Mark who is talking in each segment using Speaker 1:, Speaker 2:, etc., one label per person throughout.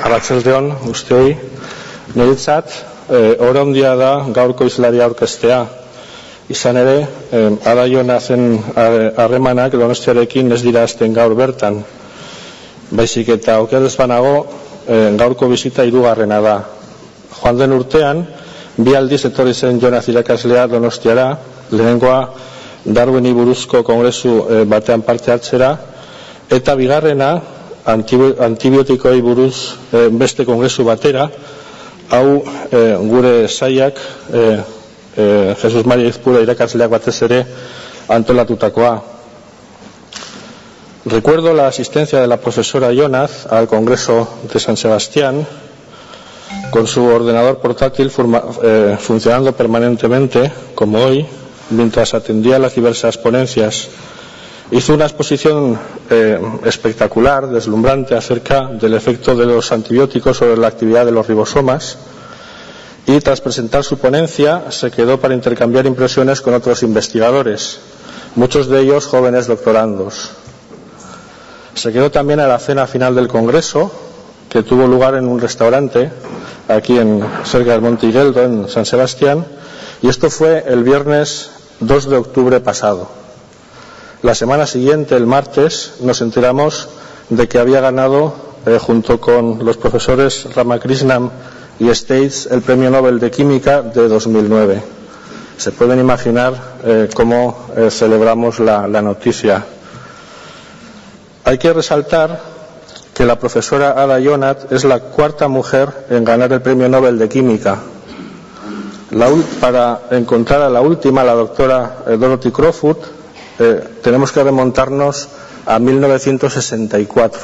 Speaker 1: Arratsaldeon guztioi, niretzat ora handia da gaurko hizlaria aurkeztea. Izan ere, Ada Yonathen harremanak Donostiarekin ez dira hasten gaur bertan. Baizik eta oker ez banago, gaurko bizita hirugarrena da. Joan den urtean, 2 aldiz etorri zen Yonath irakaslea Donostiara, lehenengoa Darwini buruzko kongresu batean parte hartzera, eta bigarrena antibiotikoi buruz beste kongresu batera, hau gure sailak Jesus Maria Izpura irakasleak batez ere antolatutakoa. Recuerdo la asistencia de la profesora Yonath al Congreso de San Sebastián con su ordenador portátil funcionando permanentemente, como hoy, mientras atendía las diversas ponencias. Hizo una exposición espectacular, deslumbrante, acerca del efecto de los antibióticos sobre la actividad de los ribosomas, y tras presentar su ponencia se quedó para intercambiar impresiones con otros investigadores, muchos de ellos jóvenes doctorandos. Se quedó también a la cena final del Congreso, que tuvo lugar en un restaurante aquí cerca del Monte Higueldo, en San Sebastián, y esto fue el viernes 2 de octubre pasado. La semana siguiente, el martes, nos enteramos de que había ganado, junto con los profesores Ramakrishnam y States, el Premio Nobel de Química de 2009. Se pueden imaginar cómo celebramos la noticia. Hay que resaltar que la profesora Ada Yonath es la 4ª mujer en ganar el Premio Nobel de Química. Para encontrar a la última, la doctora Dorothy Crowfoot, tenemos que remontarnos a 1964.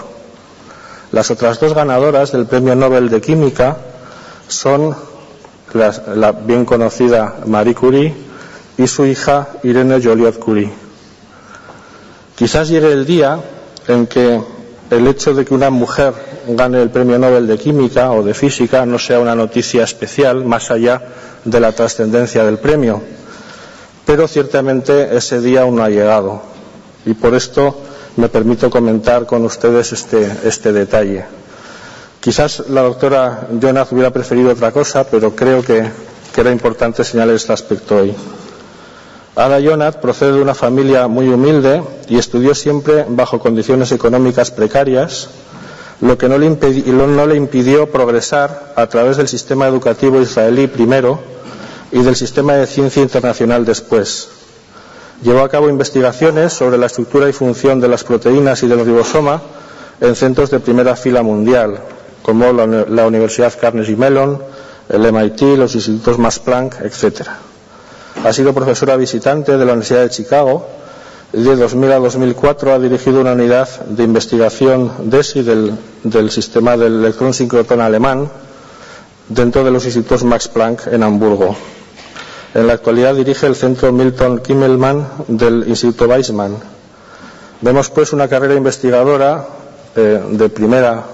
Speaker 1: Las otras 2 ganadoras del Premio Nobel de Química son la bien conocida Marie Curie y su hija Irene Joliot-Curie. Quizás llegue el día en que el hecho de que una mujer gane el Premio Nobel de Química o de Física no sea una noticia especial, más allá de la trascendencia del premio. Pero ciertamente ese día aún no ha llegado, y por esto me permito comentar con ustedes este detalle. Quizás la doctora Yonath hubiera preferido otra cosa, pero creo que era importante señalar este aspecto hoy. Ada Yonath procede de una familia muy humilde y estudió siempre bajo condiciones económicas precarias, lo que no le impidió progresar a través del sistema educativo israelí primero y del sistema de ciencia internacional después. Llevó a cabo investigaciones sobre la estructura y función de las proteínas y del ribosoma en centros de primera fila mundial, como la Universidad Carnegie Mellon, el MIT, los institutos Max Planck, etc. Ha sido profesora visitante de la Universidad de Chicago y de 2000 a 2004 ha dirigido una unidad de investigación DESI del sistema del electrón sincrotrón alemán dentro de los institutos Max Planck en Hamburgo. En la actualidad dirige el centro Milton Kimmelman del Instituto Weizmann. Vemos pues una carrera investigadora de primera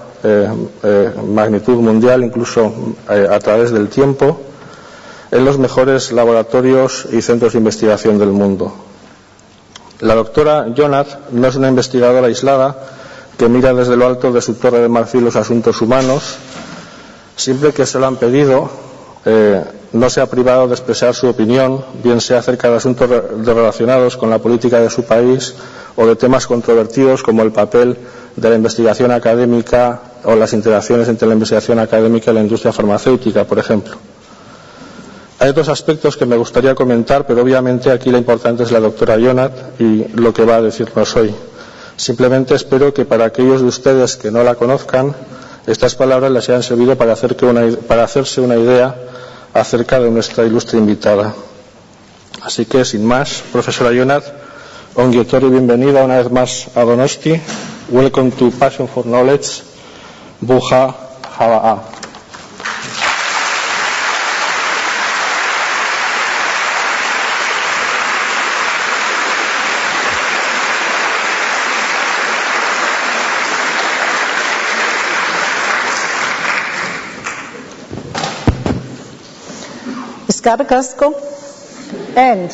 Speaker 1: magnitud mundial, incluso a través del tiempo, en los mejores laboratorios y centros de investigación del mundo. La doctora Yonath no es una investigadora aislada que mira desde lo alto de su torre de marfil los asuntos humanos. Siempre que se lo han pedido, no se ha privado de expresar su opinión, bien sea acerca de asuntos relacionados con la política de su país o de temas controvertidos como el papel de la investigación académica o las interacciones entre la investigación académica y la industria farmacéutica, por ejemplo. Hay otros aspectos que me gustaría comentar, pero obviamente aquí la importante es la doctora Yonath y lo que va a decirnos hoy. Simplemente espero que para aquellos de ustedes que no la conozcan, estas palabras les hayan servido para hacerse una idea acerca de nuestra ilustre invitada. Así que, sin más, profesora Yonath, ongi etorri, bienvenida una vez más a Donosti. Welcome to Passion for Knowledge. Buja Haba'a.
Speaker 2: Casco, and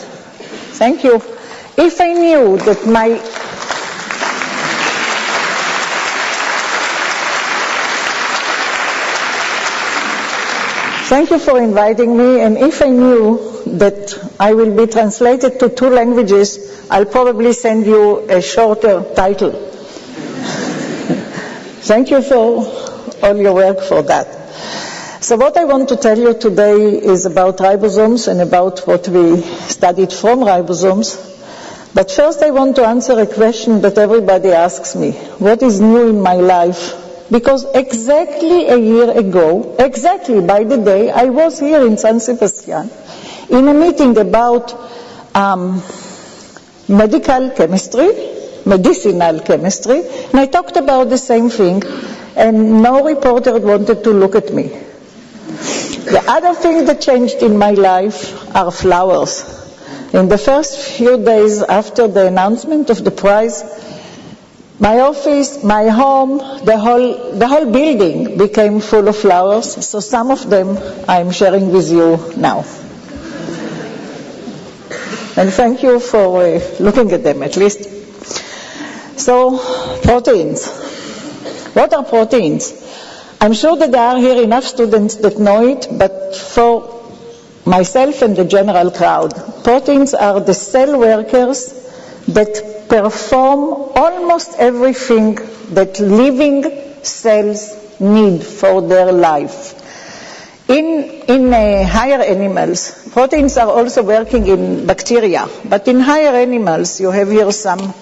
Speaker 2: thank you. If I knew that my Thank you for inviting me, and if I knew that I will be translated to 2 languages, I'll probably send you a shorter title. Thank you for all your work for that. So what I want to tell you today is about ribosomes and about what we studied from ribosomes. But first I want to answer a question that everybody asks me. What is new in my life? Because exactly a year ago, exactly by the day, I was here in San Sebastian in a meeting about medicinal chemistry, and I talked about the same thing, and no reporter wanted to look at me. The other thing that changed in my life are flowers. In the first few days after the announcement of the prize, my office, my home, the whole building became full of flowers, so some of them I'm sharing with you now. And thank you for looking at them at least. So, proteins. What are proteins? I'm sure that there are here enough students that know it, but for myself and the general crowd, proteins are the cell workers that perform almost everything that living cells need for their life. In higher animals, proteins are also working in bacteria, but in higher animals you have here some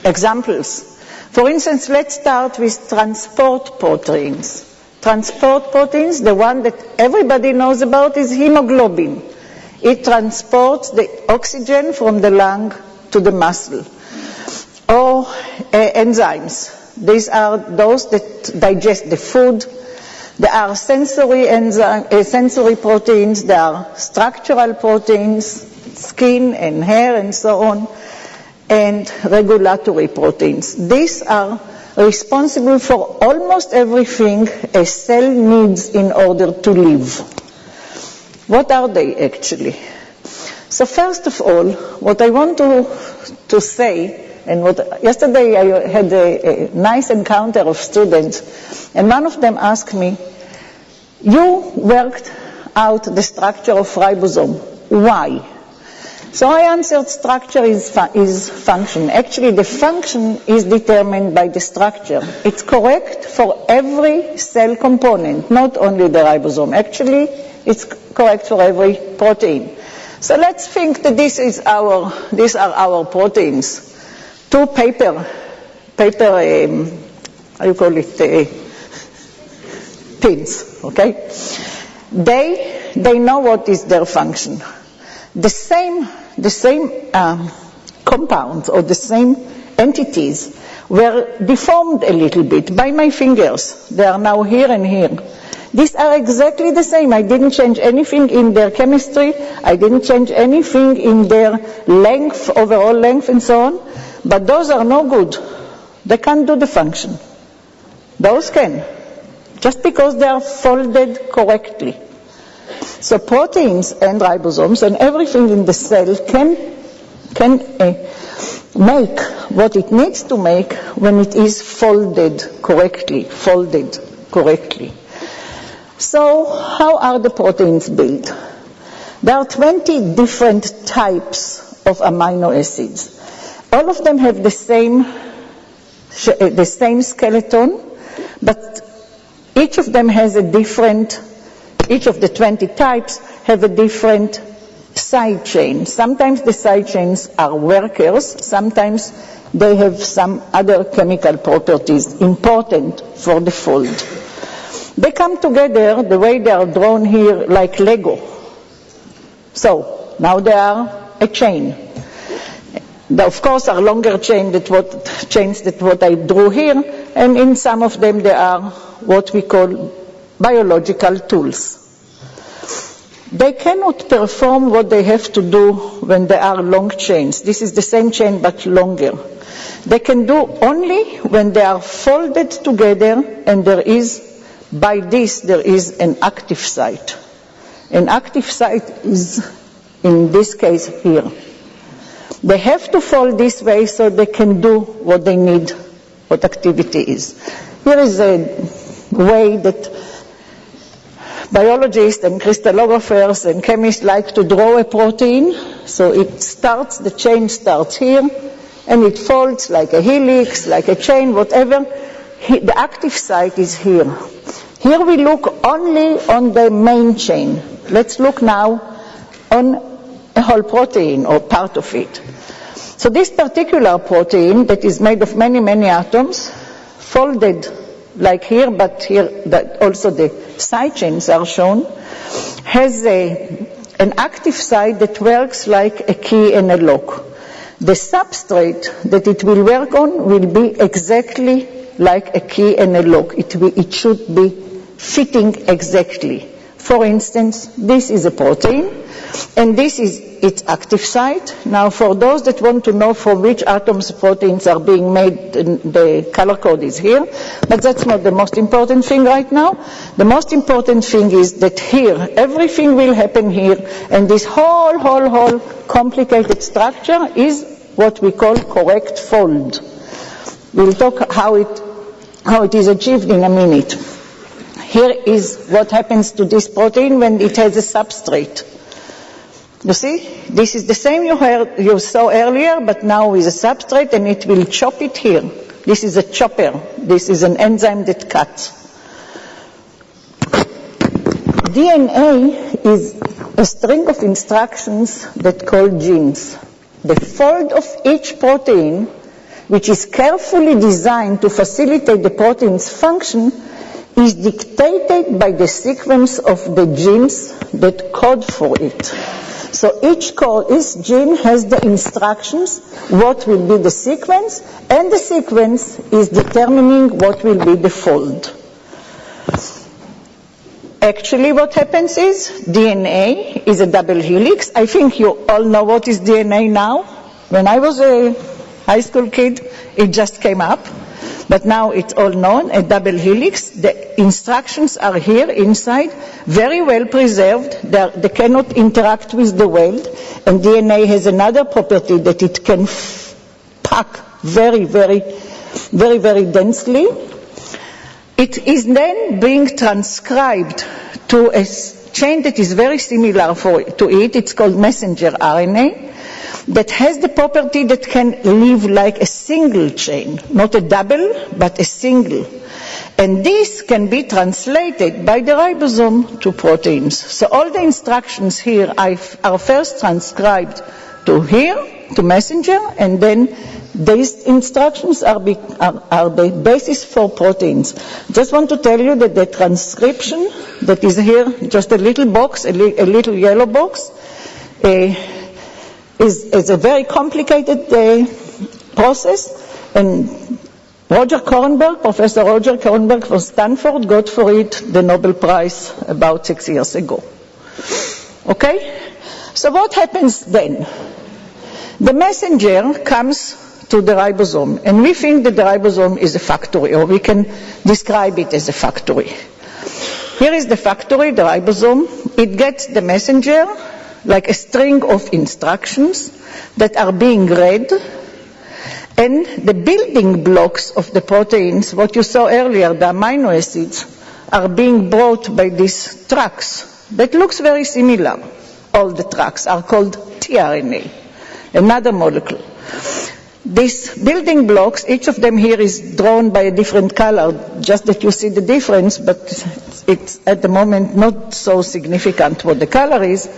Speaker 2: examples. For instance, let's start with transport proteins. Transport proteins, the one that everybody knows about is hemoglobin. It transports the oxygen from the lung to the muscle. Or enzymes. These are those that digest the food. There are sensory proteins, there are structural proteins, skin and hair and so on, and regulatory proteins. These are responsible for almost everything a cell needs in order to live. What are they actually? So first of all, what I want to say, and yesterday I had a nice encounter of students, and one of them asked me, you worked out the structure of ribosome. Why? So I answered structure is function. Actually, the function is determined by the structure. It's correct for every cell component, not only the ribosome. Actually, it's correct for every protein. So let's think that these are our proteins. 2 paper, how you call it, pins, okay? They know what is their function. The same compounds or the same entities were deformed a little bit by my fingers. They are now here and here. These are exactly the same. I didn't change anything in their chemistry. I didn't change anything in their length, overall length and so on. But those are no good. They can't do the function. Those can, just because they are folded correctly. So proteins and ribosomes and everything in the cell can make what it needs to make when it is folded correctly. So how are the proteins built? There are 20 different types of amino acids. All of them have the same skeleton, but each of them has a different, each of the 20 types have a different side chain. Sometimes the side chains are workers, sometimes they have some other chemical properties important for the fold. They come together the way they are drawn here like Lego. So now they are a chain. There, of course, are longer chains than what I drew here, and in some of them there are what we call biological tools. They cannot perform what they have to do when they are long chains. This is the same chain but longer. They can do only when they are folded together and there is an active site. An active site is, in this case, here. They have to fold this way so they can do what they need, what activity is. Here is a way that biologists and crystallographers and chemists like to draw a protein. So it starts, the chain starts here, and it folds like a helix, like a chain, whatever. The active site is here. Here we look only on the main chain. Let's look now on a whole protein or part of it. So this particular protein that is made of many, many atoms, folded like here, but here that also the side chains are shown, has an active site that works like a key and a lock. The substrate that it will work on will be exactly like a key and a lock. It should be fitting exactly. For instance, this is a protein, and this is its active site. Now, for those that want to know from which atoms proteins are being made, the color code is here, but that's not the most important thing right now. The most important thing is that here, everything will happen here, and this whole complicated structure is what we call correct fold. We'll talk how it is achieved in a minute. Here is what happens to this protein when it has a substrate. You see, this is the same you saw earlier, but now with a substrate, and it will chop it here. This is a chopper. This is an enzyme that cuts. DNA is a string of instructions that called genes. The fold of each protein, which is carefully designed to facilitate the protein's function, is dictated by the sequence of the genes that code for it. So each gene has the instructions, what will be the sequence, and the sequence is determining what will be the fold. Actually, what happens is DNA is a double helix. I think you all know what is DNA now. When I was a high school kid, it just came up. But now it's all known, a double helix. The instructions are here inside, very well preserved. They cannot interact with the world. And DNA has another property that it can pack very, very, very, very densely. It is then being transcribed to a chain that is very similar to it. It's called messenger RNA. That has the property that can live like a single chain, not a double, but a single. And this can be translated by the ribosome to proteins. So all the instructions here are first transcribed to here, to messenger, and then these instructions are the basis for proteins. Just want to tell you that the transcription that is here, just a little box, a little yellow box, is a very complicated process, and Professor Roger Kornberg from Stanford got for it the Nobel Prize about 6 years ago. Okay? So what happens then? The messenger comes to the ribosome, and we think that the ribosome is a factory, or we can describe it as a factory. Here is the factory, the ribosome. It gets the messenger, like a string of instructions that are being read, and the building blocks of the proteins, what you saw earlier, the amino acids, are being brought by these tracks that looks very similar. All the tracks are called tRNA, another molecule. These building blocks, each of them here is drawn by a different color, just that you see the difference, but it's at the moment not so significant what the color is.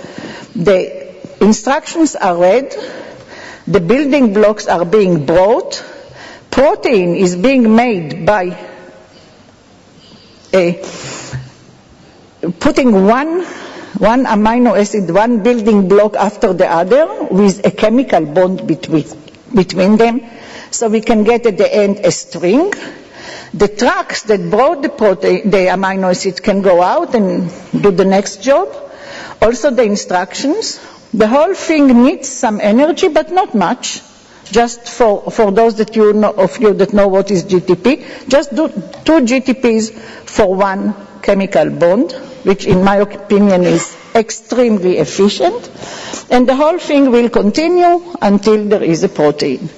Speaker 2: The instructions are read, the building blocks are being brought, protein is being made by putting one amino acid, one building block after the other with a chemical bond between them, so we can get at the end a string. The tracks that brought the amino acid can go out and do the next job. Also the instructions. The whole thing needs some energy, but not much. Just for those of you that know what is GTP, just do 2 GTPs for one chemical bond, which in my opinion is extremely efficient. And the whole thing will continue until there is a protein.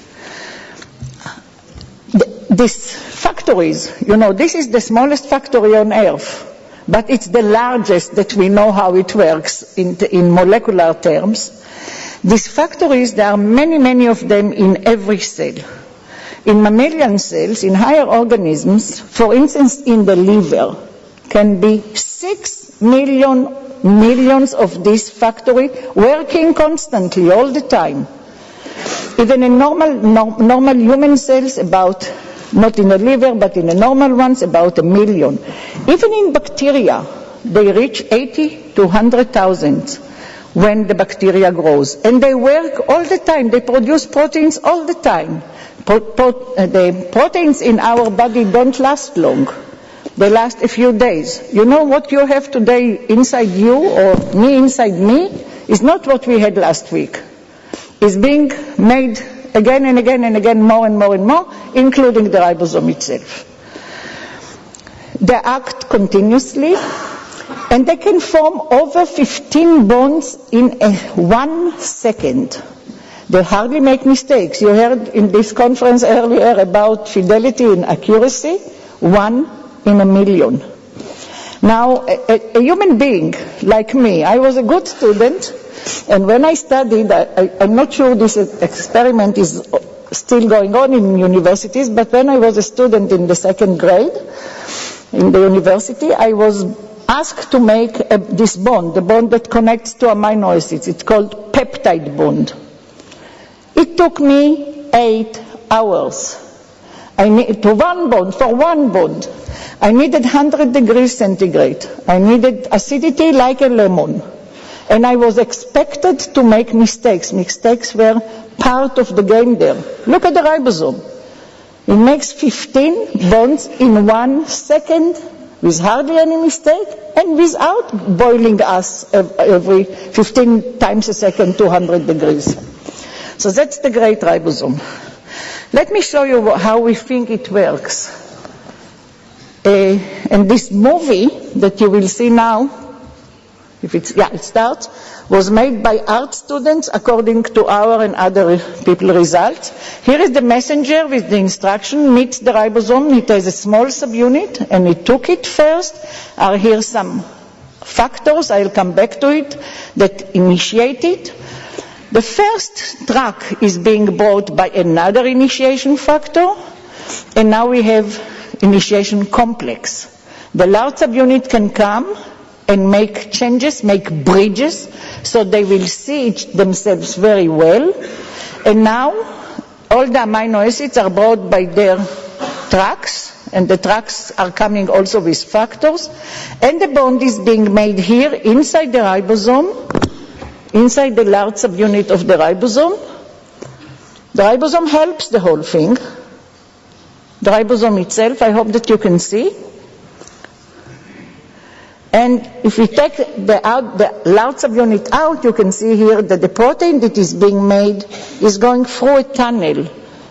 Speaker 2: These factories, this is the smallest factory on Earth. but it's the largest that we know how it works in molecular terms. These factories, there are many, many of them in every cell. In mammalian cells, in higher organisms, for instance in the liver, can be 6 millions of this factory working constantly all the time. Even in normal human cells, about, not in the liver, but in the normal ones, about 1 million. Even in bacteria, they reach 80 to 100,000 when the bacteria grows. And they work all the time. They produce proteins all the time. The proteins in our body don't last long. They last a few days. You know what you have today inside you or me inside me is not what we had last week. It's being made again and again and again, more and more and more, including the ribosome itself. They act continuously, and they can form over 15 bonds in 1 second. They hardly make mistakes. You heard in this conference earlier about fidelity and accuracy, 1 in 1 million. Now, a human being like me, I was a good student, and when I studied, I'm not sure this experiment is still going on in universities, but when I was a student in the 2nd grade in the university, I was asked to make this bond, the bond that connects to amino acids. It's called peptide bond. It took me 8 hours. For one bond, I needed 100 degrees centigrade. I needed acidity like a lemon. And I was expected to make mistakes. Mistakes were part of the game there. Look at the ribosome. It makes 15 bonds in 1 second with hardly any mistake and without boiling us every 15 times a second, 200 degrees. So that's the great ribosome. Let me show you how we think it works. And this movie that you will see now, it starts, was made by art students according to our and other people results. Here is the messenger with the instruction, meets the ribosome. It has a small subunit, and it took it first. Here are some factors, I'll come back to it, that initiate it. The first track is being brought by another initiation factor, and now we have initiation complex. The large subunit can come and make changes, make bridges, so they will see themselves very well. And now all the amino acids are brought by their tracks, and the tracks are coming also with factors, and the bond is being made here inside the ribosome, inside the large subunit of the ribosome. The ribosome helps the whole thing. The ribosome itself, I hope that you can see. And if we take the large subunit out, you can see here that the protein that is being made is going through a tunnel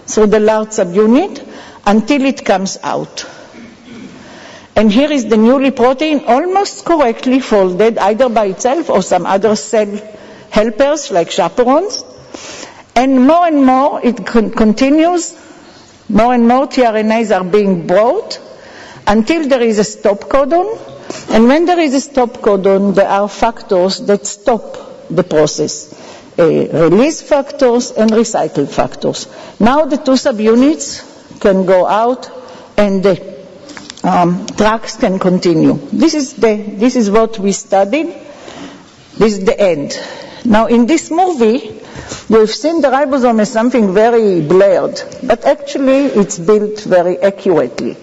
Speaker 2: through the large subunit until it comes out. And here is the newly protein almost correctly folded, either by itself or some other cell helpers like chaperones. And more it continues, more and more tRNAs are being brought until there is a stop codon. And when there is a stop codon, there are factors that stop the process, release factors and recycle factors. Now the 2 subunits can go out and the tracks can continue. This is what we studied. This is the end. Now in this movie, you've seen the ribosome as something very blurred, but actually it's built very accurately.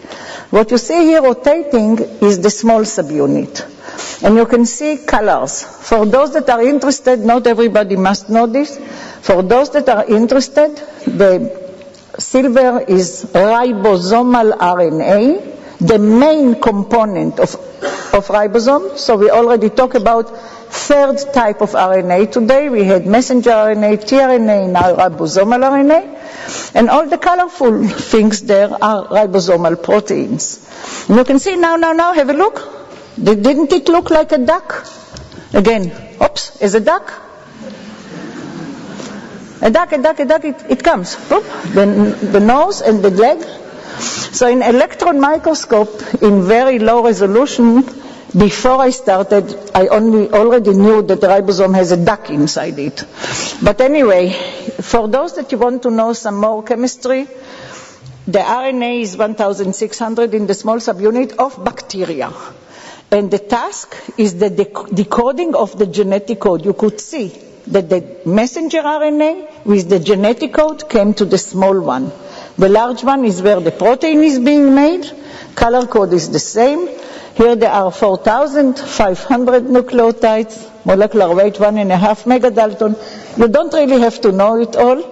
Speaker 2: What you see here rotating is the small subunit. And you can see colors. For those that are interested, not everybody must know this. For those that are interested, the silver is ribosomal RNA, the main component of ribosome. So we already talked about 3rd type of RNA today. We had messenger RNA, tRNA, now ribosomal RNA. And all the colorful things there are ribosomal proteins. And you can see now, have a look. Didn't it look like a duck? Again, oops, is a duck? A duck, it comes. Oop, the nose and the leg. So in electron microscope, in very low resolution, Before I started, I already knew that the ribosome has a duck inside it. But anyway, for those that you want to know some more chemistry, the RNA is 1,600 in the small subunit of bacteria. And the task is the decoding of the genetic code. You could see that the messenger RNA with the genetic code came to the small one. The large one is where the protein is being made. Color code is the same. Here there are 4,500 nucleotides, molecular weight 1.5 megadalton. You don't really have to know it all.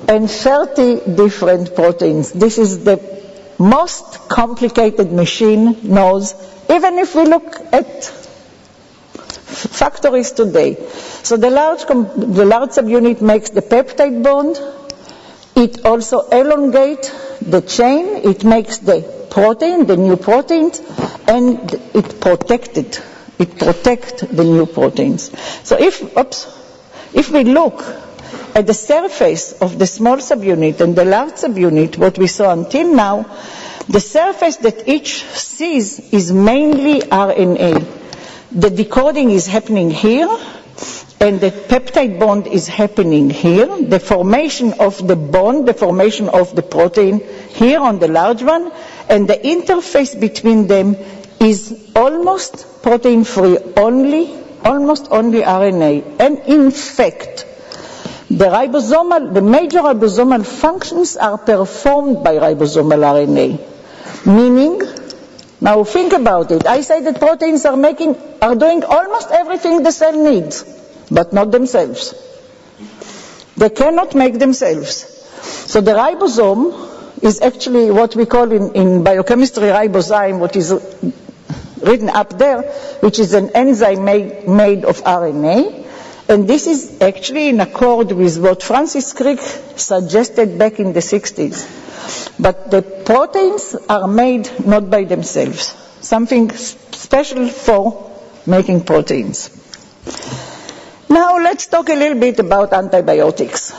Speaker 2: And 30 different proteins. This is the most complicated machine knows, even if we look at factories today. So the large subunit makes the peptide bond. It also elongates the chain. It makes the protein, the new proteins, and it protects the new proteins. So if we look at the surface of the small subunit and the large subunit, what we saw until now, the surface that each sees is mainly RNA. The decoding is happening here, and the peptide bond is happening here. The formation of the bond, the formation of the protein here on the large one, and the interface between them is almost protein-free, almost only RNA. And in fact, the major ribosomal functions are performed by ribosomal RNA. Meaning, now think about it. I say that proteins are doing almost everything the cell needs, but not themselves. They cannot make themselves. So the ribosome is actually what we call in biochemistry ribozyme, what is written up there, which is an enzyme made of RNA. And this is actually in accord with what Francis Crick suggested back in the 60s. But the proteins are made not by themselves, something special for making proteins. Now let's talk a little bit about antibiotics.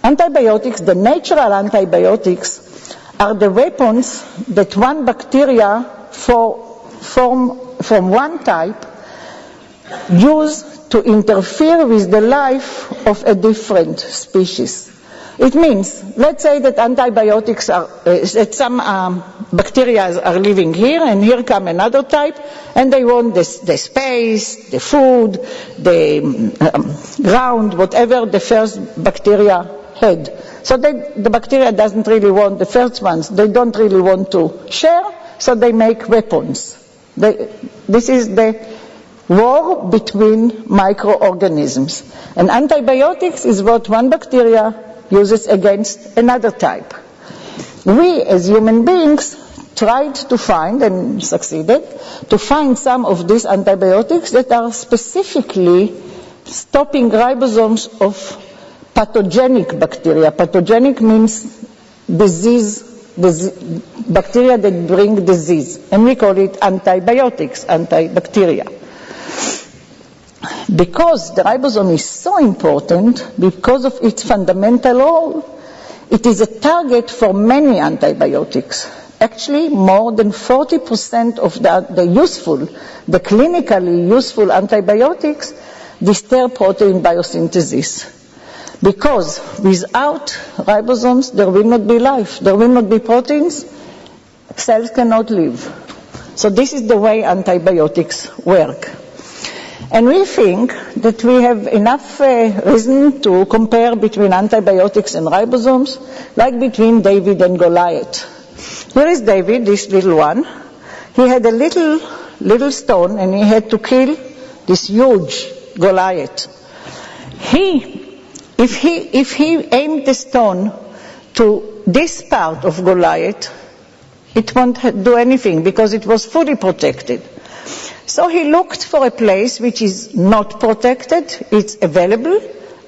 Speaker 2: Antibiotics, the natural antibiotics, are the weapons that one bacteria from one type use to interfere with the life of a different species. It means, let's say that antibiotics that some bacteria are living here, and here come another type, and they want the space, the food, the ground, whatever the first bacteria had. So the bacteria doesn't really want the first ones. They don't really want to share, so they make weapons. This is the war between microorganisms. And antibiotics is what one bacteria uses against another type. We, as human beings, tried to find, and succeeded, to find some of these antibiotics that are specifically stopping ribosomes of pathogenic bacteria. Pathogenic means bacteria that bring disease. And we call it antibiotics, antibacteria. Because the ribosome is so important, because of its fundamental role, it is a target for many antibiotics. Actually, more than 40% of the clinically useful antibiotics disturb protein biosynthesis. Because without ribosomes, there will not be life, there will not be proteins, cells cannot live. So this is the way antibiotics work. And we think that we have enough reason to compare between antibiotics and ribosomes, like between David and Goliath. Here is David, this little one. He had a little stone, and he had to kill this huge Goliath. If he aimed the stone to this part of Goliath, it won't do anything because it was fully protected. So he looked for a place which is not protected, it's available,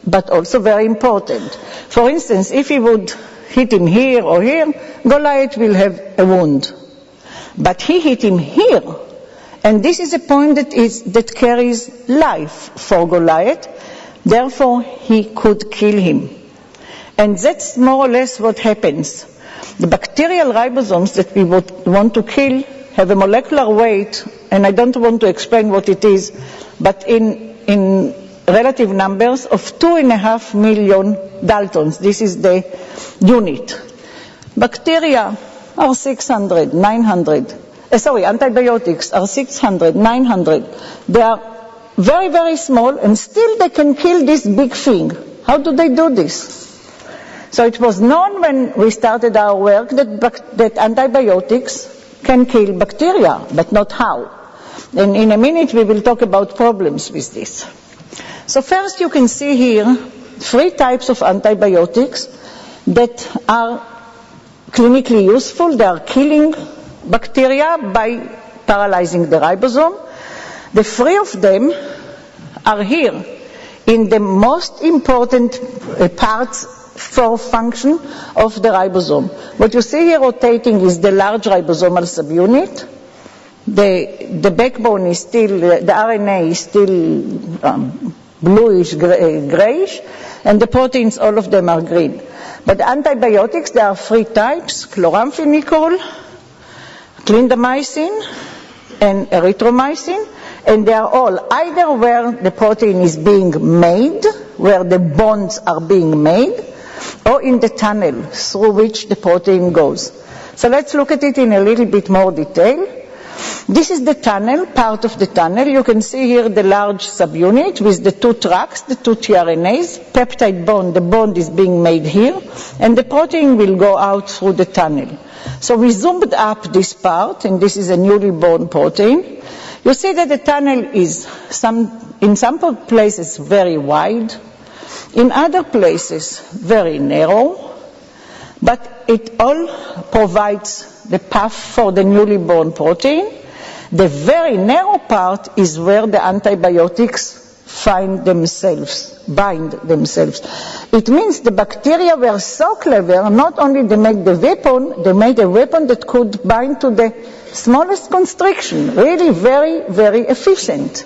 Speaker 2: but also very important. For instance, if he would hit him here or here, Goliath will have a wound. But he hit him here, and this is a point that carries life for Goliath, therefore he could kill him. And that's more or less what happens. The bacterial ribosomes that we would want to kill have a molecular weight, and I don't want to explain what it is, but in relative numbers of 2.5 million Daltons. This is the unit. Bacteria are 600, 900. Antibiotics are 600, 900. They are very, very small, and still they can kill this big thing. How do they do this? So it was known when we started our work that antibiotics can kill bacteria, but not how. And in a minute we will talk about problems with this. So first you can see here 3 types of antibiotics that are clinically useful. They are killing bacteria by paralyzing the ribosome. The 3 of them are here in the most important parts for function of the ribosome. What you see here rotating is the large ribosomal subunit. The backbone is still, the RNA is still bluish, grayish, and the proteins, all of them are green. But antibiotics, there are 3 types: chloramphenicol, clindamycin, and erythromycin, and they are all either where the protein is being made, where the bonds are being made, or in the tunnel through which the protein goes. So let's look at it in a little bit more detail. This is the tunnel, part of the tunnel. You can see here the large subunit with the 2 tracks, the 2 tRNAs, peptide bond, the bond is being made here, and the protein will go out through the tunnel. So we zoomed up this part, and this is a newly born protein. You see that the tunnel is in some places very wide, in other places very narrow, but it all provides the path for the newly born protein. The very narrow part is where the antibiotics bind themselves. It means the bacteria were so clever, not only they make the weapon, they made a weapon that could bind to the smallest constriction. Really very, very efficient.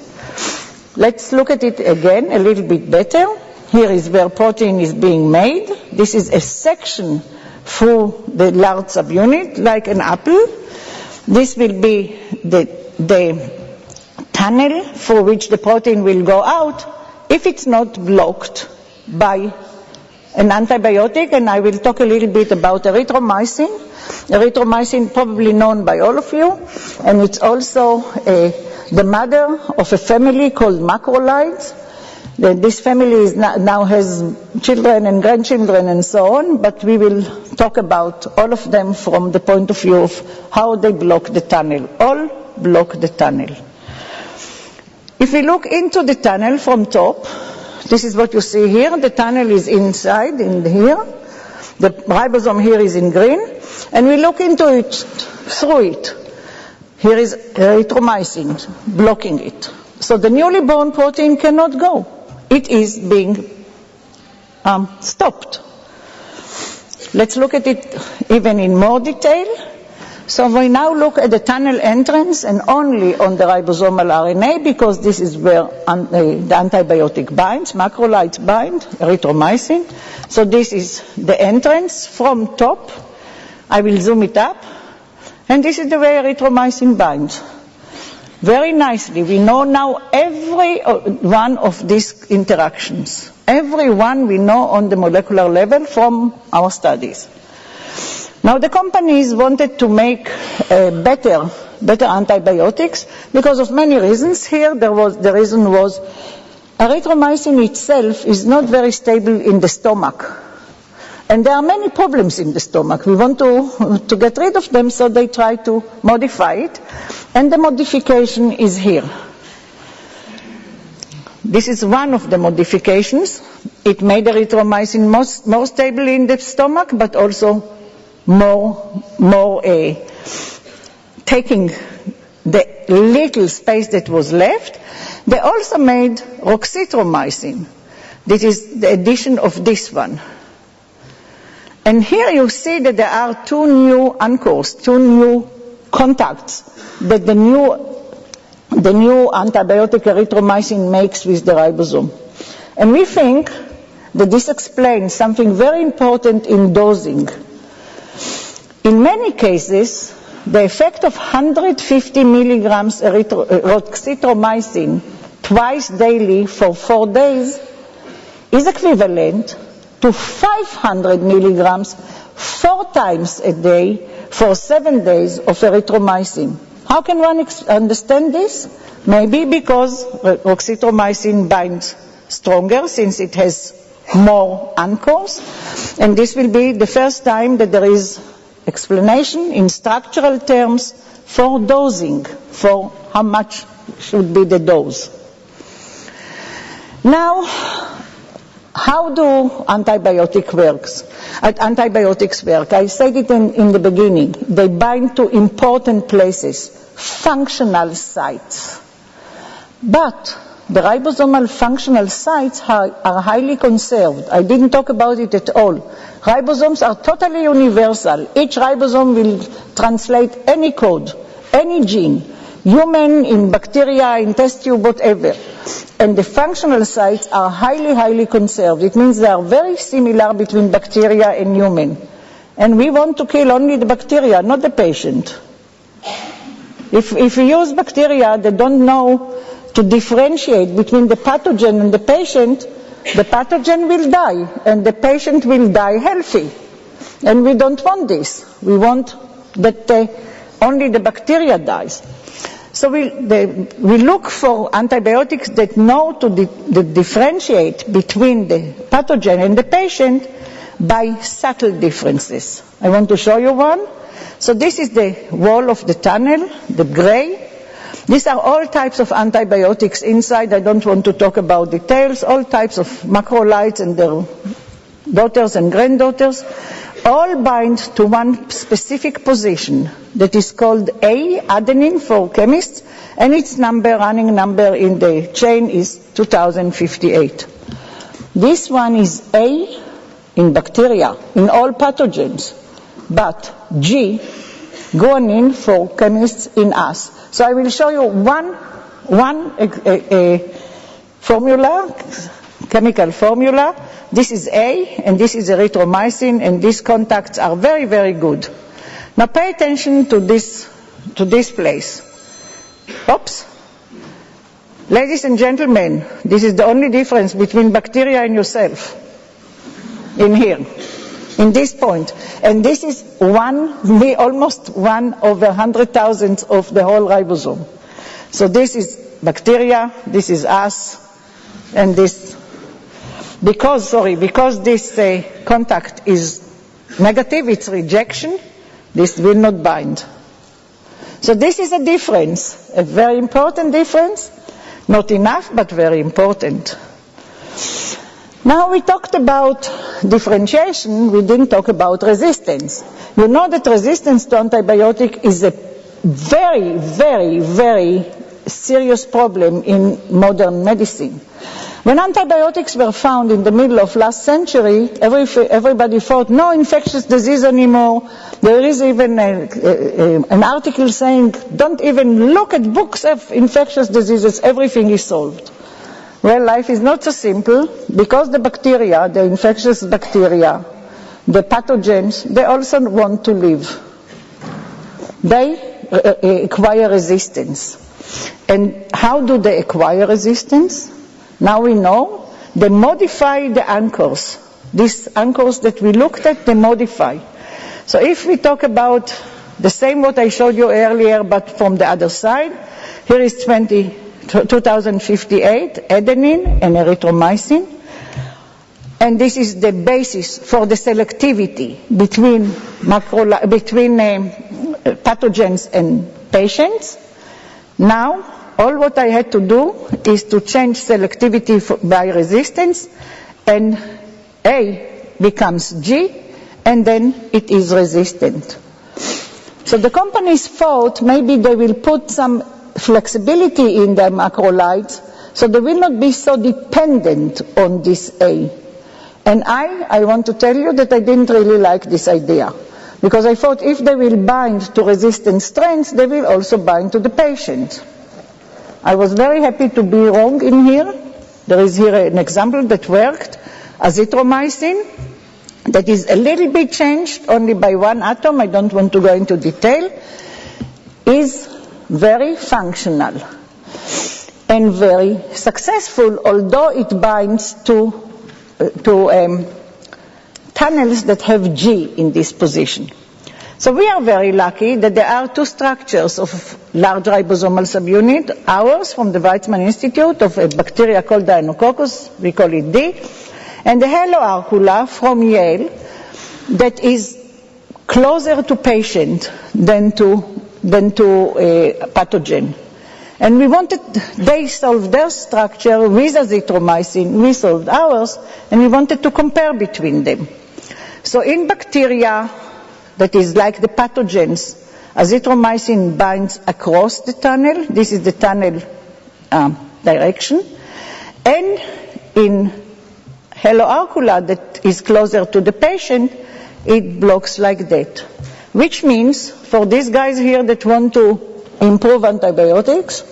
Speaker 2: Let's look at it again a little bit better. Here is where protein is being made. This is a section through the large subunit, like an apple. This will be the tunnel through which the protein will go out if it's not blocked by an antibiotic, and I will talk a little bit about erythromycin. Erythromycin, probably known by all of you, and it's also the mother of a family called macrolides. This family now has children and grandchildren and so on, but we will talk about all of them from the point of view of how they block the tunnel. All block the tunnel. If we look into the tunnel from top, this is what you see here. The tunnel is inside, in here. The ribosome here is in green, and we look into it, through it. Here is erythromycin blocking it. So the newly born protein cannot go. It is being stopped. Let's look at it even in more detail. So we now look at the tunnel entrance and only on the ribosomal RNA, because this is where the antibiotic binds, macrolides bind, erythromycin. So this is the entrance from top. I will zoom it up. And this is the way erythromycin binds. Very nicely. We know now every one of these interactions. Every one we know on the molecular level from our studies. Now the companies wanted to make better antibiotics because of many reasons. Here the reason was erythromycin itself is not very stable in the stomach. And there are many problems in the stomach. We want to get rid of them, so they try to modify it. And the modification is here. This is one of the modifications. It made erythromycin more stable in the stomach, but also more taking the little space that was left. They also made roxithromycin. This is the addition of this one. And here you see that there are 2 new anchors, 2 new contacts that the new antibiotic erythromycin makes with the ribosome. And we think that this explains something very important in dosing. In many cases, the effect of 150 milligrams roxithromycin twice daily for 4 days is equivalent to 500 milligrams 4 times a day for 7 days of erythromycin. How can one understand this? Maybe because roxithromycin binds stronger since it has more anchors, and this will be the first time that there is explanation in structural terms for dosing, for how much should be the dose. Now, how do antibiotics work? I said it in the beginning. They bind to important places, functional sites. But the ribosomal functional sites are highly conserved. I didn't talk about it at all. Ribosomes are totally universal. Each ribosome will translate any code, any gene, human, in bacteria, in test tube, whatever. And the functional sites are highly, highly conserved. It means they are very similar between bacteria and human. And we want to kill only the bacteria, not the patient. If we use bacteria that don't know to differentiate between the pathogen and the patient, the pathogen will die and the patient will die healthy. And we don't want this. We want that only the bacteria dies. So we look for antibiotics that know to differentiate between the pathogen and the patient by subtle differences. I want to show you one. So this is the wall of the tunnel, the gray. These are all types of antibiotics inside. I don't want to talk about details. All types of macrolides and their daughters and granddaughters all bind to one specific position that is called A, adenine for chemists, and its running number in the chain is 2058. This one is A in bacteria, in all pathogens, but G, guanine for chemists in us. So I will show you one formula, chemical formula. This is A, and this is erythromycin, and these contacts are very, very good. Now pay attention to this place. Oops. Ladies and gentlemen, this is the only difference between bacteria and yourself in here, in this point. And this is almost 1/100,000 of the whole ribosome. So this is bacteria, this is us, and this. Because this contact is negative, it's rejection, this will not bind. So this is a difference, a very important difference, not enough, but very important. Now we talked about differentiation, we didn't talk about resistance. You know that resistance to antibiotic is a very, very, very serious problem in modern medicine. When antibiotics were found in the middle of last century, everybody thought, no infectious disease anymore. There is even an article saying, don't even look at books of infectious diseases, everything is solved. Well, life is not so simple, because the bacteria, the infectious bacteria, the pathogens, they also want to live. They acquire resistance. And how do they acquire resistance? Now we know they modify the anchors. These anchors that we looked at, they modify. So if we talk about the same what I showed you earlier, but from the other side, here is 2058, adenine and erythromycin. And this is the basis for the selectivity between pathogens and patients. Now, all what I had to do is to change selectivity by resistance, and A becomes G, and then it is resistant. So the companies thought maybe they will put some flexibility in their macrolides, so they will not be so dependent on this A. And I want to tell you that I didn't really like this idea, because I thought if they will bind to resistant strains, they will also bind to the patient. I was very happy to be wrong in here. There is here an example that worked, azithromycin, that is a little bit changed only by one atom. I don't want to go into detail. is very functional and very successful, although it binds to tunnels that have G in this position. So we are very lucky that there are two structures of large ribosomal subunit, ours from the Weizmann Institute of a bacteria called Deinococcus, we call it D, and the Haloarcula from Yale that is closer to patient than to a pathogen. And we wanted, they solved their structure with azithromycin, we solved ours, and we wanted to compare between them. So in bacteria, that is like the pathogens, azithromycin binds across the tunnel, this is the tunnel direction, and in Haloarcula that is closer to the patient, it blocks like that. Which means, for these guys here that want to improve antibiotics,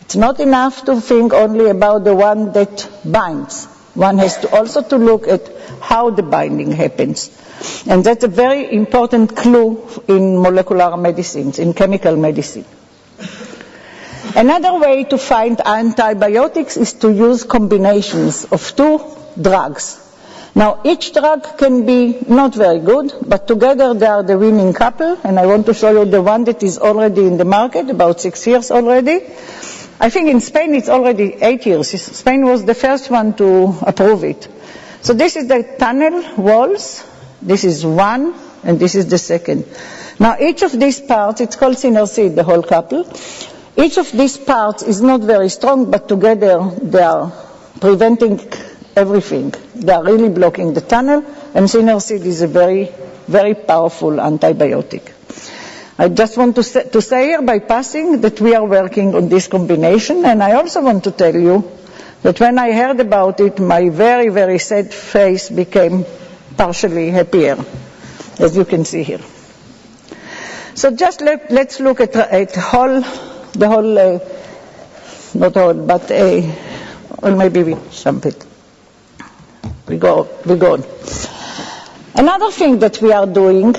Speaker 2: it's not enough to think only about the one that binds. One has to also to look at how the binding happens. And that's a very important clue in molecular medicines, in chemical medicine. Another way to find antibiotics is to use combinations of two drugs. Now, each drug can be not very good, but together they are the winning couple, and I want to show you the one that is already in the market, about 6 years already. I think in Spain it's already 8 years. Spain was the first one to approve it. So this is the tunnel walls, this is one, and this is the second. Now, each of these parts, it's called synercid, the whole couple. Each of these parts is not very strong, but together they are preventing everything. They are really blocking the tunnel, and synercid is a very, very powerful antibiotic. I just want to say here by passing that we are working on this combination, and I also want to tell you that when I heard about it, my very, very sad face became partially happier, as you can see here. So just let's look at the whole, not whole, but or maybe we jump it. We go on. Another thing that we are doing,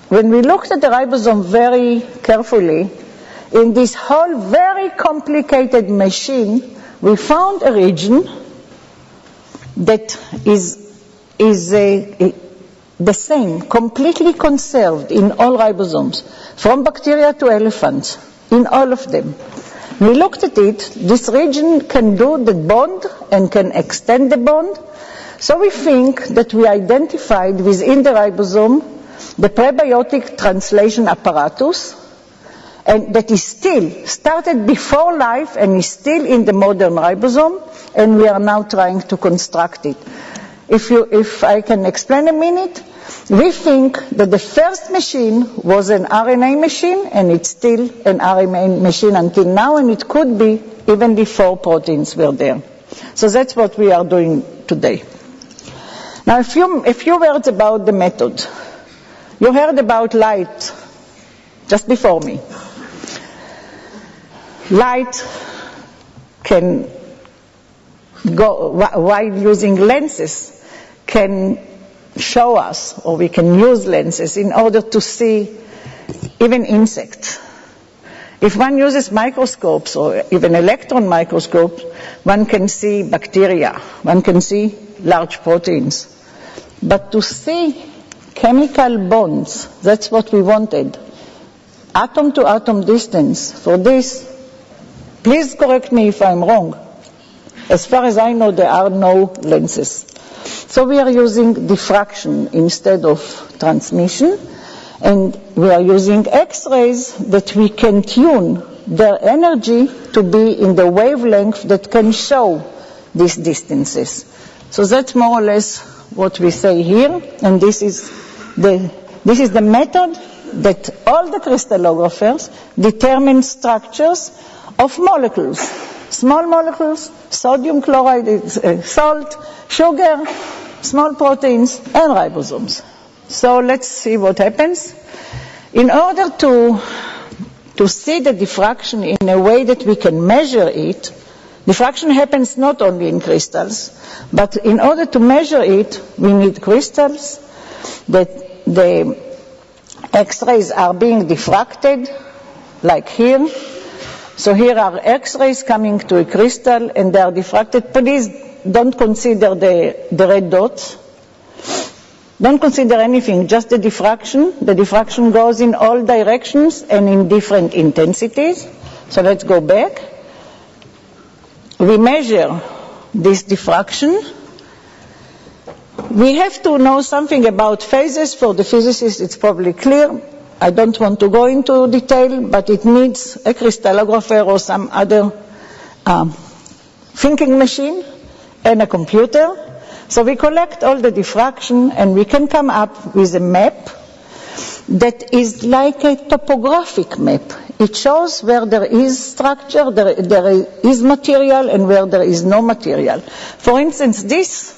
Speaker 2: when we looked at the ribosome very carefully, in this whole very complicated machine, we found a region that is the same, completely conserved in all ribosomes, from bacteria to elephants, in all of them. We looked at it, this region can do the bond and can extend the bond. So we think that we identified within the ribosome the prebiotic translation apparatus, and that is still started before life and is still in the modern ribosome, and we are now trying to construct it. If I can explain a minute, we think that the first machine was an RNA machine, and it's still an RNA machine until now, and it could be even before proteins were there. So that's what we are doing today. Now, a few words about the method. You heard about light just before me. Light can go, while using lenses, can show us, or we can use lenses in order to see even insects. If one uses microscopes or even electron microscopes, one can see bacteria, one can see large proteins. But to see chemical bonds, that's what we wanted. Atom to atom distance. For this, please correct me if I'm wrong. As far as I know, there are no lenses. So we are using diffraction instead of transmission, and we are using X-rays that we can tune their energy to be in the wavelength that can show these distances. So that's more or less what we say here, and this is the method that all the crystallographers determine structures of molecules, small molecules, sodium chloride, salt, sugar, small proteins, and ribosomes. So let's see what happens. In order to see the diffraction in a way that we can measure it, diffraction happens not only in crystals, but in order to measure it, we need crystals that the X-rays are being diffracted like here. So here are X-rays coming to a crystal and they are diffracted. Please don't consider the red dots. Don't consider anything, just the diffraction. The diffraction goes in all directions and in different intensities. So let's go back. We measure this diffraction. We have to know something about phases. For the physicists, it's probably clear. I don't want to go into detail, but it needs a crystallographer or some other thinking machine and a computer. So we collect all the diffraction and we can come up with a map that is like a topographic map. It shows where there is structure, there is material, and where there is no material. For instance, this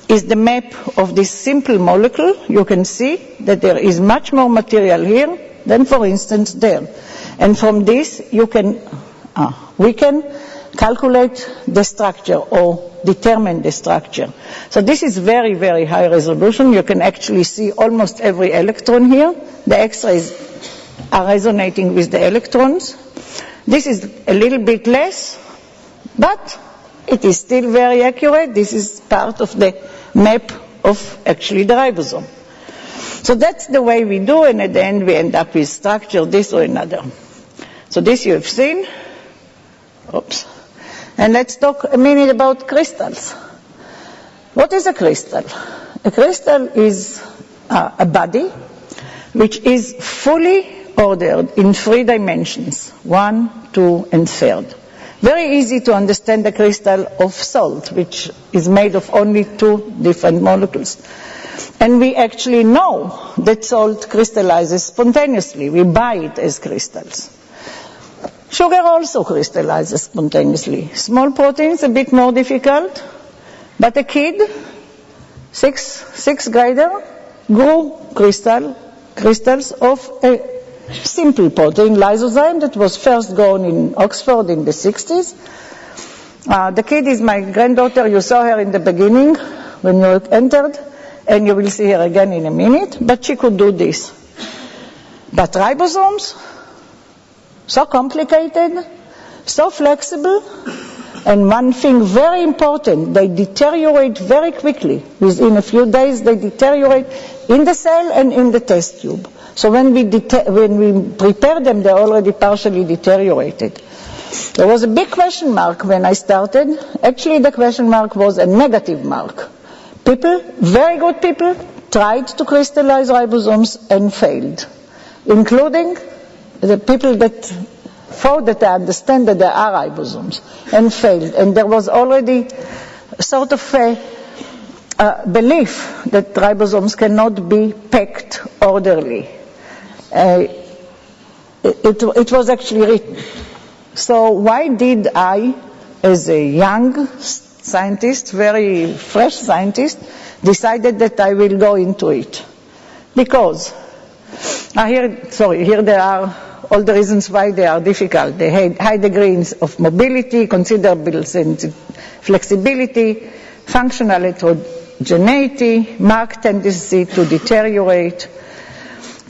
Speaker 2: is the map of this simple molecule. You can see that there is much more material here than, for instance, there. And from this, we can calculate the structure or determine the structure. So this is very, very high resolution. You can actually see almost every electron here. The X-rays are resonating with the electrons. This is a little bit less, but it is still very accurate. This is part of the map of actually the ribosome. So that's the way we do, and at the end we end up with structure, this or another. So this you have seen. Oops. And let's talk a minute about crystals. What is a crystal? A crystal is a body which is fully ordered in 3 dimensions, 1, 2, and 3. Very easy to understand the crystal of salt, which is made of only 2 different molecules. And we actually know that salt crystallizes spontaneously. We buy it as crystals. Sugar also crystallizes spontaneously. Small proteins, a bit more difficult, but a kid, sixth grader, grew crystals of a simple protein, lysozyme, that was first grown in Oxford in the 60s. The kid is my granddaughter. You saw her in the beginning when you entered, and you will see her again in a minute, but she could do this. But ribosomes, so complicated, so flexible, and one thing very important, they deteriorate very quickly. Within a few days they deteriorate in the cell and in the test tube. So when we prepare them, they're already partially deteriorated. There was a big question mark when I started. Actually, the question mark was a negative mark. People, very good people, tried to crystallize ribosomes and failed, including the people that thought that they understand that there are ribosomes and failed. And there was already sort of a belief that ribosomes cannot be packed orderly. It was actually written. So why did I, as a young scientist, very fresh scientist, decided that I will go into it? Because here there are all the reasons why they are difficult. They had high degrees of mobility, considerable flexibility, functional heterogeneity, marked tendency to deteriorate,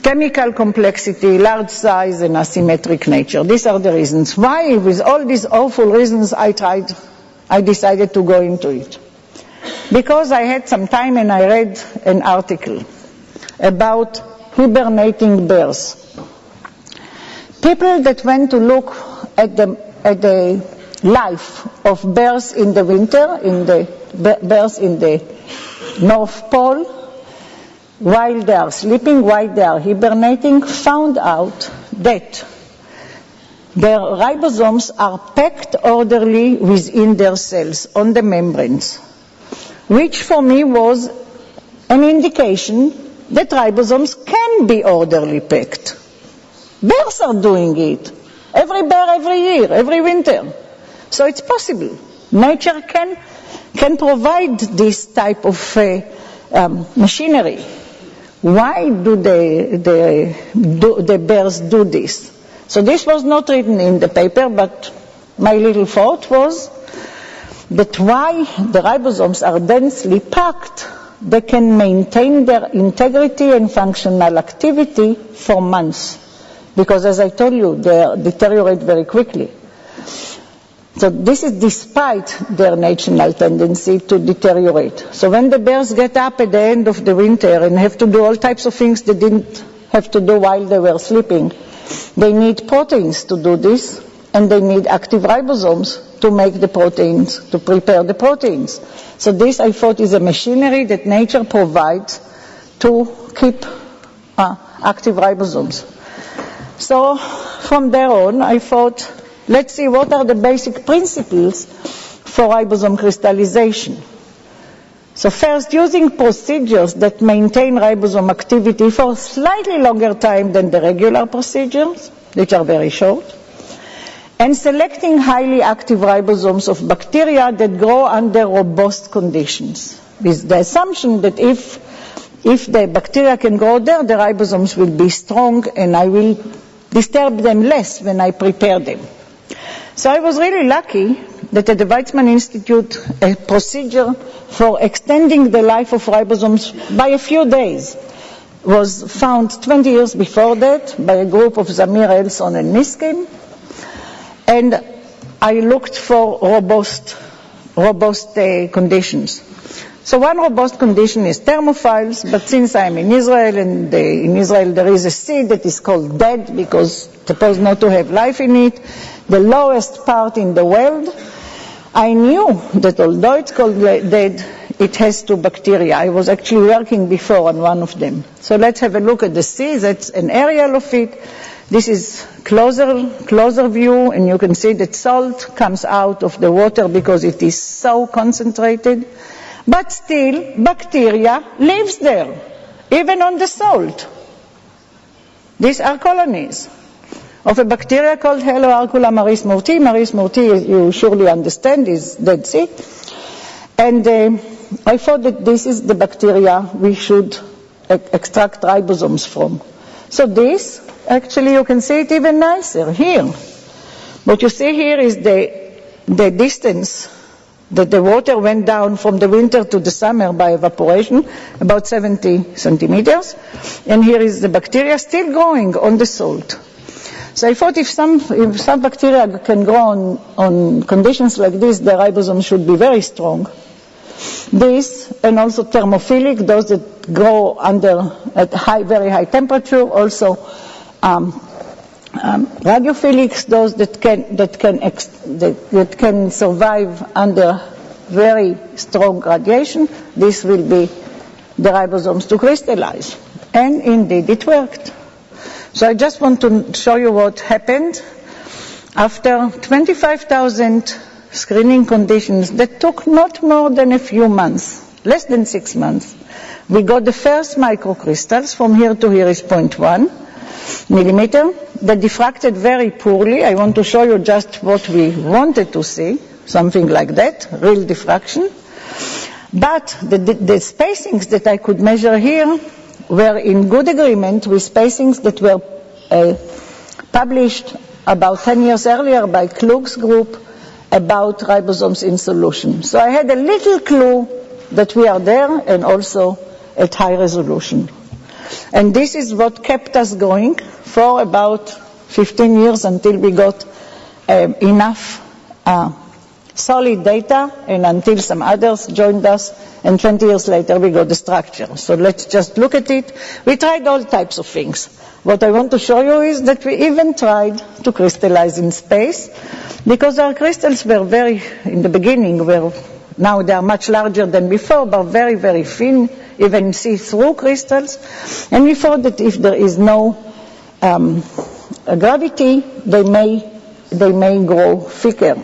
Speaker 2: chemical complexity, large size, and asymmetric nature. These are the reasons. Why, with all these awful reasons, I decided to go into it. Because I had some time and I read an article about hibernating bears. People that went to look at the life of bears in the winter, bears in the North Pole, while they are sleeping, while they are hibernating, found out that their ribosomes are packed orderly within their cells on the membranes, which for me was an indication that ribosomes can be orderly packed. Bears are doing it. Every bear, every year, every winter. So it's possible. Nature can provide this type of machinery. Why do the bears do this? So this was not written in the paper, but my little thought was that why the ribosomes are densely packed, they can maintain their integrity and functional activity for months. because as I told you, they deteriorate very quickly. So this is despite their natural tendency to deteriorate. So when the bears get up at the end of the winter and have to do all types of things they didn't have to do while they were sleeping, they need proteins to do this, and they need active ribosomes to make the proteins, to prepare the proteins. So this, I thought, is a machinery that nature provides to keep active ribosomes. So from there on, I thought, let's see what are the basic principles for ribosome crystallization. So first, using procedures that maintain ribosome activity for slightly longer time than the regular procedures, which are very short, and selecting highly active ribosomes of bacteria that grow under robust conditions, with the assumption that if the bacteria can grow there, the ribosomes will be strong and I will disturb them less when I prepare them. So I was really lucky that at the Weizmann Institute, a procedure for extending the life of ribosomes by a few days was found 20 years before that by a group of Zamir, Elson, and Miskin. And I looked for robust conditions. So one robust condition is thermophiles, but since I'm in Israel, and in Israel there is a seed that is called dead because it's supposed not to have life in it, the lowest part in the world, I knew that although it's called dead, it has two bacteria. I was actually working before on one of them. So let's have a look at the sea. That's an aerial of it. This is closer view, and you can see that salt comes out of the water because it is so concentrated. But still, bacteria lives there, even on the salt. These are colonies of a bacteria called Haloarcula maris morti. Maris morti, you surely understand, is Dead Sea. And I thought that this is the bacteria we should extract ribosomes from. So this, actually you can see it even nicer here. What you see here is the distance that the water went down from the winter to the summer by evaporation, about 70 centimeters. And here is the bacteria still growing on the salt. So I thought if some bacteria can grow on conditions like this, the ribosomes should be very strong. This, and also thermophilic, those that grow at very high temperature, also radiophilics, those that can survive under very strong radiation. This will be the ribosomes to crystallize. And indeed it worked. So I just want to show you what happened after 25,000 screening conditions that took not more than a few months, less than 6 months. We got the first microcrystals. From here to here is 0.1 millimeter. They diffracted very poorly. I want to show you just what we wanted to see, something like that, real diffraction. But the spacings that I could measure here were in good agreement with spacings that were published about 10 years earlier by Klug's group about ribosomes in solution. So I had a little clue that we are there and also at high resolution. And this is what kept us going for about 15 years until we got enough solid data, and until some others joined us, and 20 years later we got the structure. So let's just look at it. We tried all types of things. What I want to show you is that we even tried to crystallize in space, because our crystals were in the beginning, now they are much larger than before, but very, very thin, even see-through crystals. And we thought that if there is no gravity, they may grow thicker.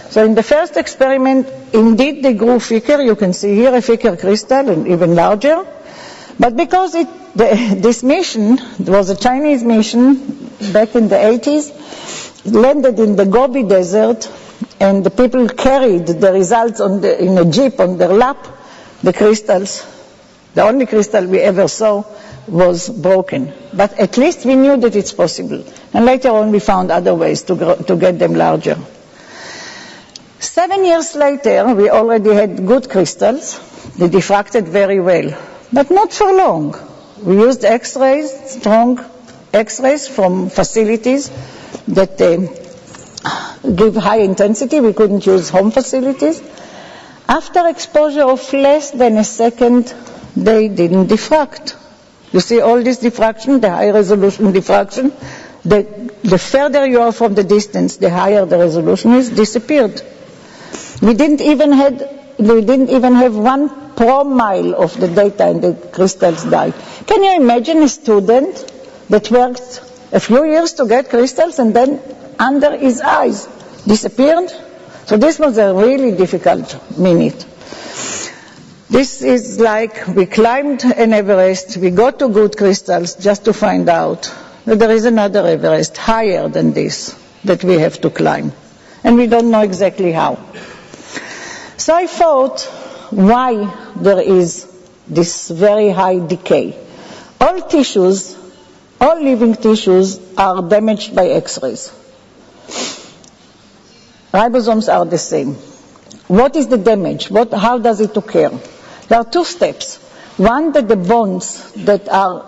Speaker 2: So in the first experiment, indeed they grew thicker. You can see here a thicker crystal and even larger. But because this mission, it was a Chinese mission back in the 80s, landed in the Gobi Desert, and the people carried the results in a jeep on their lap, the crystals, the only crystal we ever saw was broken. But at least we knew that it's possible. And later on we found other ways to get them larger. 7 years later, we already had good crystals. They diffracted very well, but not for long. We used X-rays, strong X-rays from facilities that give high intensity. We couldn't use home facilities. After exposure of less than a second, they didn't diffract. You see all this diffraction, the high resolution diffraction, the further you are from the distance, the higher the resolution is, disappeared. We didn't even have 1 promille of the data and the crystals died. Can you imagine a student that worked a few years to get crystals and then under his eyes disappeared? So this was a really difficult minute. This is like we climbed an Everest, we got to good crystals just to find out that there is another Everest higher than this that we have to climb. And we don't know exactly how. So I thought, why there is this very high decay? All tissues, all living tissues are damaged by X-rays. Ribosomes are the same. What is the damage? How does it occur? There are 2 steps. One, that the bonds that are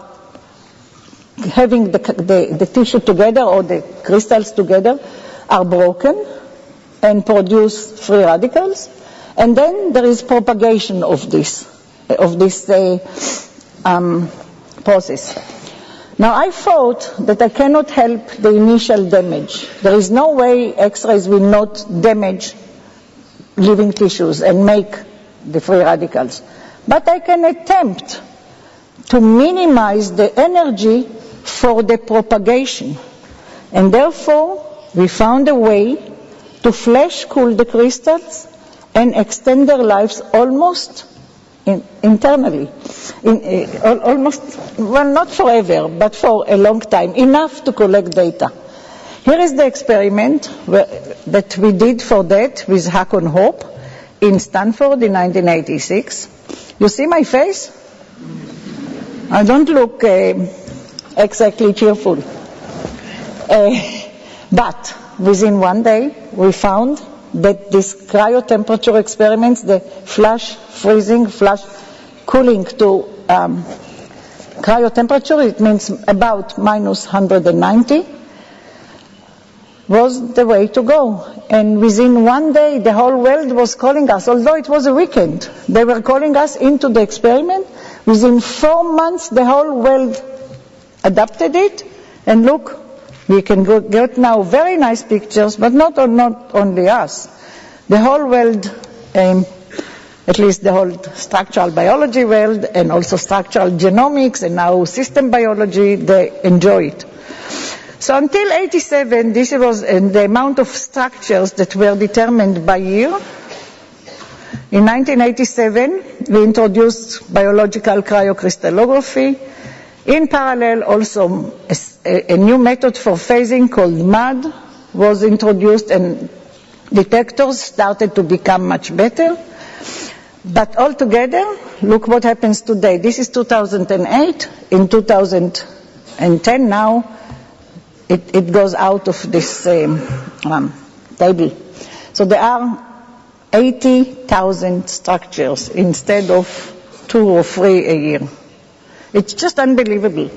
Speaker 2: having the tissue together or the crystals together are broken and produce free radicals. And then there is propagation of this process. Now I thought that I cannot help the initial damage. There is no way X-rays will not damage living tissues and make the free radicals. But I can attempt to minimize the energy for the propagation. And therefore, we found a way to flash cool the crystals and extend their lives almost internally. Almost, well, not forever, but for a long time, enough to collect data. Here is the experiment that we did for that with Hakon Hope in Stanford in 1986. You see my face? I don't look exactly cheerful. But within 1 day, we found that these cryotemperature experiments, the flash freezing, flash cooling to cryotemperature, it means about minus 190, was the way to go. And within 1 day, the whole world was calling us, although it was a weekend. They were calling us into the experiment. Within 4 months, the whole world adopted it. And look, we can get now very nice pictures, but not only us. The whole world, at least the whole structural biology world, and also structural genomics, and now system biology, they enjoy it. So until 87, this was the amount of structures that were determined by year. In 1987, we introduced biological cryocrystallography. In parallel, also a new method for phasing called MAD was introduced, and detectors started to become much better. But altogether, look what happens today. This is 2008. In 2010 now, it goes out of this table. So there are 80,000 structures instead of 2 or 3 a year. It's just unbelievable.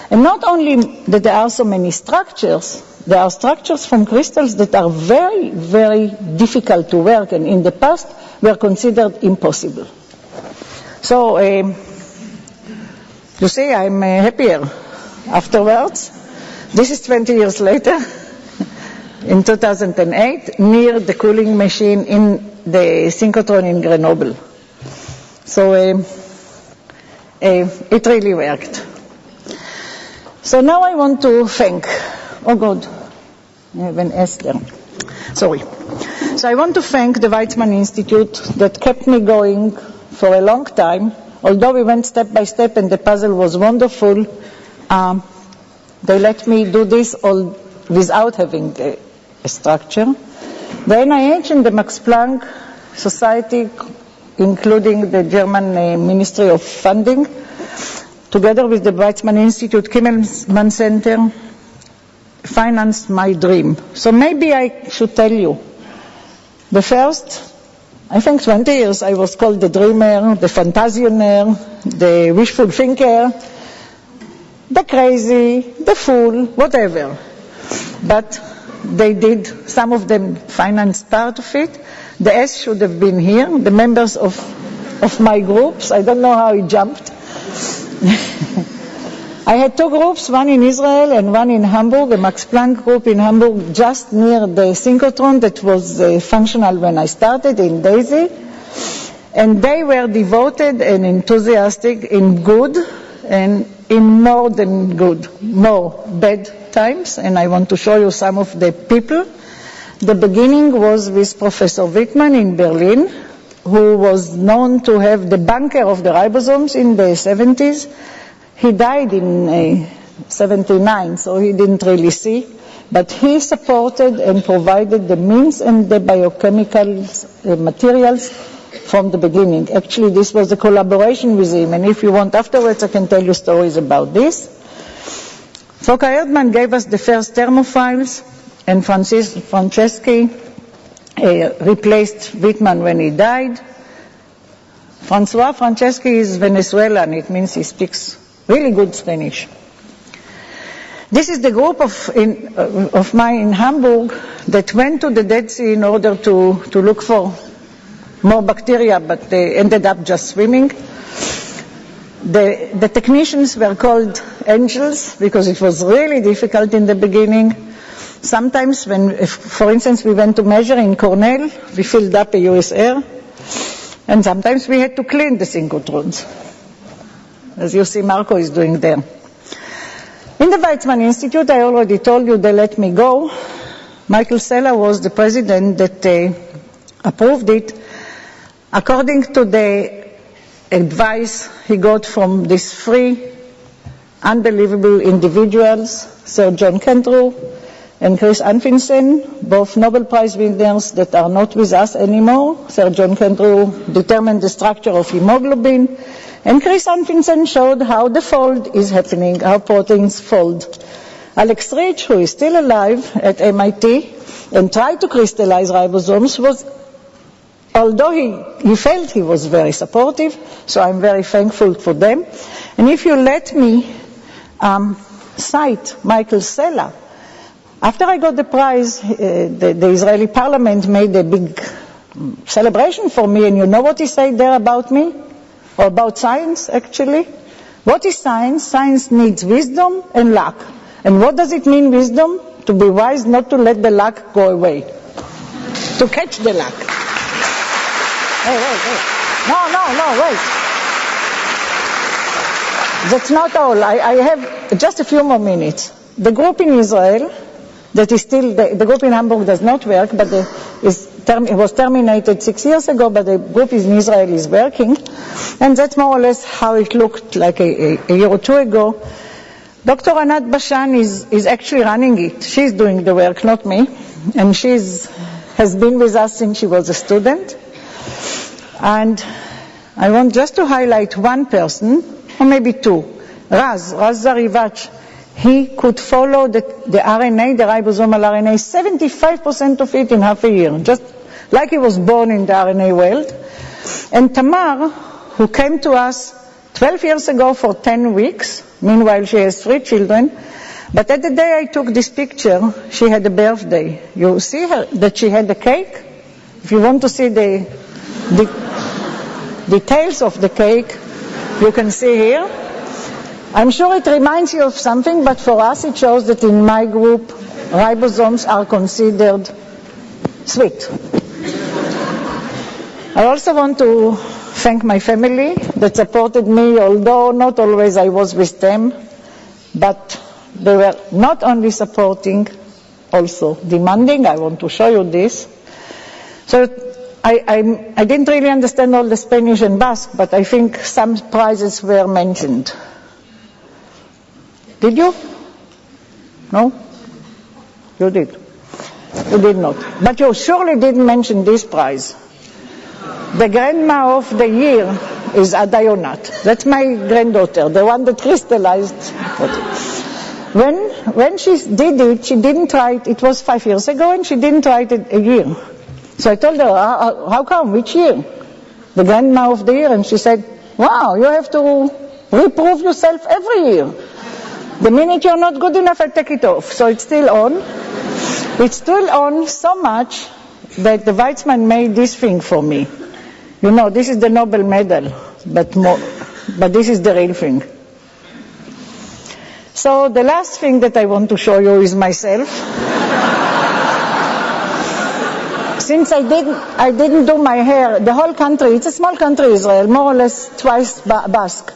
Speaker 2: And not only that there are so many structures, there are structures from crystals that are very, very difficult to work, and in the past were considered impossible. So, you see, I'm happier afterwards. This is 20 years later, in 2008, near the cooling machine in the synchrotron in Grenoble. So it really worked. So now I want to thank, oh God, I have an S there. Sorry. So I want to thank the Weizmann Institute that kept me going for a long time. Although we went step by step and the puzzle was wonderful, they let me do this all without having a structure. The NIH and the Max Planck Society, including the German Ministry of Funding, together with the Weizmann Institute Kimmelman Center, financed my dream. So maybe I should tell you, the first, I think 20 years, I was called the dreamer, the fantasionaire, the wishful thinker. the crazy, the fool, whatever. But they did, some of them financed part of it. The S should have been here, the members of my groups. I don't know how he jumped. I had two groups, one in Israel and one in Hamburg, a Max Planck group in Hamburg, just near the synchrotron that was functional when I started in Daisy. And they were devoted and enthusiastic in good and in more than good, more bad times. And I want to show you some of the people. The beginning was with Professor Wittmann in Berlin, who was known to have the bunker of the ribosomes in the 70s. He died in 79, so he didn't really see. But he supported and provided the means and the biochemical materials from the beginning. Actually, this was a collaboration with him, and if you want afterwards, I can tell you stories about this. Fokker Erdmann gave us the first thermophiles, and Franceschi replaced Wittmann when he died. Francois Franceschi is Venezuelan. It means he speaks really good Spanish. This is the group of mine in Hamburg that went to the Dead Sea in order to look for more bacteria, but they ended up just swimming. The technicians were called angels because it was really difficult in the beginning. Sometimes for instance, we went to measure in Cornell, we filled up a US Air, and sometimes we had to clean the synchrotrons, as you see Marco is doing there. In the Weizmann Institute, I already told you they let me go. Michael Sella was the president that approved it. According to the advice he got from these three unbelievable individuals, Sir John Kendrew and Chris Anfinsen, both Nobel Prize winners that are not with us anymore. Sir John Kendrew determined the structure of hemoglobin, and Chris Anfinsen showed how the fold is happening, how proteins fold. Alex Rich, who is still alive at MIT and tried to crystallize ribosomes, although he felt he was very supportive, so I'm very thankful for them. And if you let me cite Michael Sella, after I got the prize, the Israeli parliament made a big celebration for me, and you know what he said there about me? Or about science, actually? What is science? Science needs wisdom and luck. And what does it mean, wisdom? To be wise, not to let the luck go away. To catch the luck. Hey. No, wait. That's not all. I have just a few more minutes. The group in Israel, that is still, the group in Hamburg does not work, but it was terminated 6 years ago, but the group in Israel is working. And that's more or less how it looked like a year or two ago. Dr. Anat Bashan is actually running it. She's doing the work, not me. And has been with us since she was a student. And I want just to highlight one person, or maybe two. Raz Zarivach. He could follow the RNA, the ribosomal RNA, 75% of it in half a year, just like he was born in the RNA world. And Tamar, who came to us 12 years ago for 10 weeks, meanwhile she has 3 children, but at the day I took this picture, she had a birthday. You see her, that she had a cake? If you want to see the details of the cake, you can see here. I'm sure it reminds you of something, but for us it shows that in my group, ribosomes are considered sweet. I also want to thank my family that supported me, although not always I was with them, but they were not only supporting, also demanding. I want to show you this. So I didn't really understand all the Spanish and Basque, but I think some prizes were mentioned. Did you? No? You did. You did not. But you surely didn't mention this prize. The grandma of the year is Ada Yonath. That's my granddaughter, the one that crystallized. When she did it, she didn't try it. It was 5 years ago, and she didn't try it a year. So I told her, how come? Which year? The grandma of the year. And she said, wow, you have to reprove yourself every year. The minute you're not good enough, I take it off. So it's still on. It's still on so much that the Weizmann made this thing for me. You know, this is the Nobel medal, but this is the real thing. So the last thing that I want to show you is myself. Since I didn't do my hair, the whole country, it's a small country, Israel, more or less twice Basque.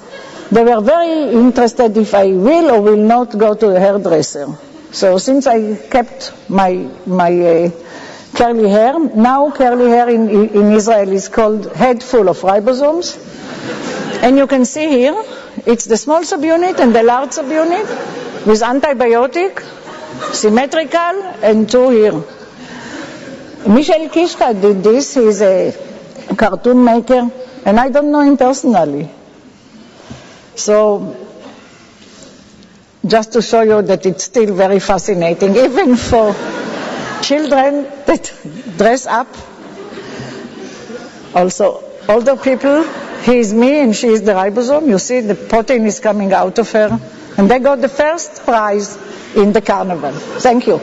Speaker 2: They were very interested if I will or will not go to a hairdresser. So since I kept my curly hair, now curly hair in Israel is called head full of ribosomes. And you can see here, it's the small subunit and the large subunit with antibiotic, symmetrical, and 2 here. Michel Kishka did this. He's a cartoon maker, and I don't know him personally. So, just to show you that it's still very fascinating, even for children that dress up. Also, older people, he is me and she is the ribosome. You see, the protein is coming out of her. And they got the first prize in the carnival. Thank you.